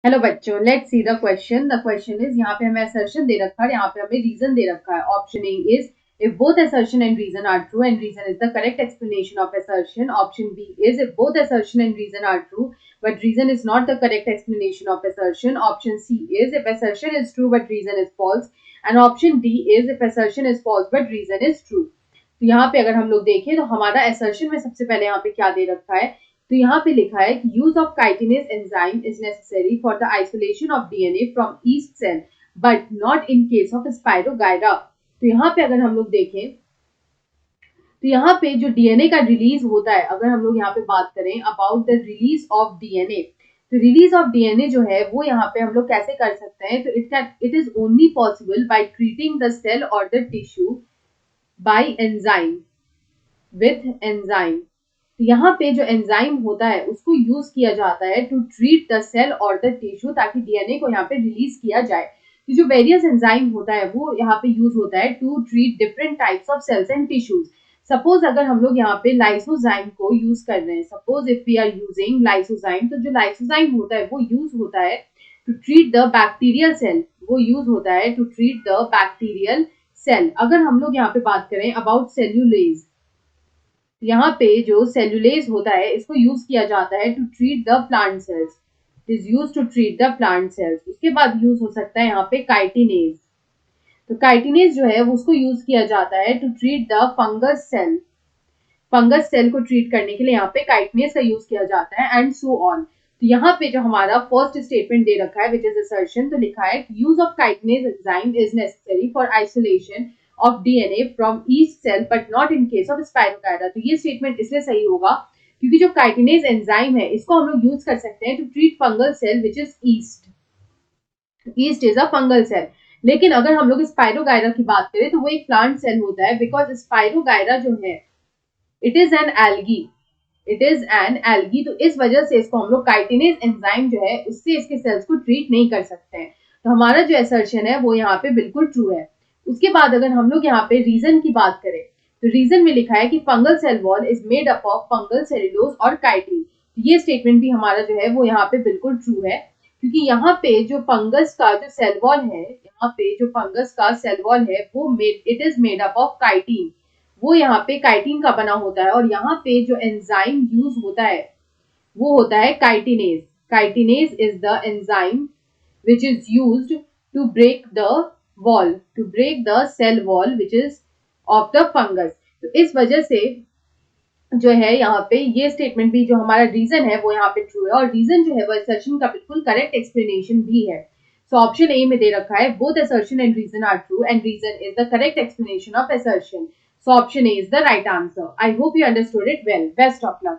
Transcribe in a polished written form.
Hello बच्चों, let's see the question. The question is, यहाँ पे हमें असर्शन दे रखा है, यहाँ पे हमें रीजन दे रखा है। Option A is if both assertion and reason are true and reason is the correct explanation of assertion. Option B is if both assertion and reason are true but reason is not the correct explanation of assertion. Option C is if assertion is true but reason is false, and option D is if assertion is false but reason is true. तो यहाँ पे अगर हम लोग देखें तो हमारा assertion में सबसे पहले यहाँ पे क्या दे रखा है, तो यहाँ पे लिखा है कि use of chitinase enzyme is necessary for the isolation of DNA from yeast cell but not in case of spirogyra. तो यहाँ पे अगर हम लोग देखें तो यहाँ पे जो डीएनए का रिलीज होता है, अगर हम लोग यहाँ पे बात करें about the release of DNA, तो रिलीज ऑफ डीएनए जो है वो यहाँ पे हम लोग कैसे कर सकते हैं, तो it is only possible by treating the cell और the tissue by enzyme with enzyme. तो यहाँ पे जो एंजाइम होता है उसको यूज किया जाता है टू ट्रीट द सेल और द टिश्यू, ताकि डीएनए को यहाँ पे रिलीज किया जाए। तो जो वेरियस एंजाइम होता है वो यहाँ पे यूज होता है to treat different types of cells and tissues. Suppose अगर हम लोग यहाँ पे लाइसोजाइम को यूज कर रहे हैं, suppose if we are using lysozyme, तो जो लाइसोजाइम होता है वो यूज होता है to treat the bacterial cell, वो यूज होता है to treat the bacterial cell. अगर हम लोग यहाँ पे बात करें अबाउट सेल्यूलेज, यहाँ पे जो सेल्यूलेज होता है इसको यूज किया जाता है to treat the plant cells, it is use to treat the plant cells. उसके बाद यूज हो सकता है यहाँ पे काइटिनेज, तो काइटिनेज जो है वो उसको यूज किया जाता है to treat the fungus cell, fungus cell को ट्रीट करने के लिए यहाँ पे काइटिनेज का यूज किया जाता है एंड सो ऑन। तो यहाँ पे जो हमारा फर्स्ट स्टेटमेंट दे रखा है विच इज असर्शन, तो लिखा है use of chitinase enzyme is necessary for isolation of DNA from each cell but not in case of Spirogyra। तो ये स्टेटमेंट इसलिए सही होगा क्योंकि जो काइटिनेज एंजाइम है इसको हम लोग यूज कर सकते हैं to treat fungal cell which is yeast, yeast is a fungal cell. लेकिन अगर हम लोग स्पाइरोगायरा की बात करें तो वो एक प्लांट सेल होता है, बिकॉज स्पाइरोगायरा जो है it is an algae, it is an algae. तो इस वजह से इसको हम लोग काइटिनेज एंजाइम जो है उससे इसके सेल्स को ट्रीट नहीं कर सकते हैं। तो हमारा जो असर्शन है वो यहाँ पे बिल्कुल ट्रू है। उसके बाद अगर हम लोग यहाँ पे रीजन की बात करें तो रीजन में लिखा है कि fungal cell wall is made up of fungal cellulose और काइटिन। ये स्टेटमेंट भी हमारा जो है वो यहाँ पे बिल्कुल ट्रू है, क्योंकि यहाँ पे जो फंगस का जो सेल वॉल है, यहाँ पे जो फंगस का सेल वॉल है वो it is made up of chitin, वो यहाँ पे काइटिन का बना होता है। और यहाँ पे जो एंजाइम यूज होता है वो होता है chitinase. Chitinase is the enzyme which is used to break the wall, to break the cell wall which is of the fungus। तो इस वजह से जो है यहाँ पे ये स्टेटमेंट भी जो हमारा रीजन है वो यहाँ पे ट्रू है, और रीजन जो है वो असर्शन का बिल्कुल करेक्ट एक्सप्लेनेशन भी है। सो ऑप्शन ए में दे रखा है both assertion and reason are true and reason is the correct explanation of assertion. So option A is the right answer. I hope you understood it well. Best of luck.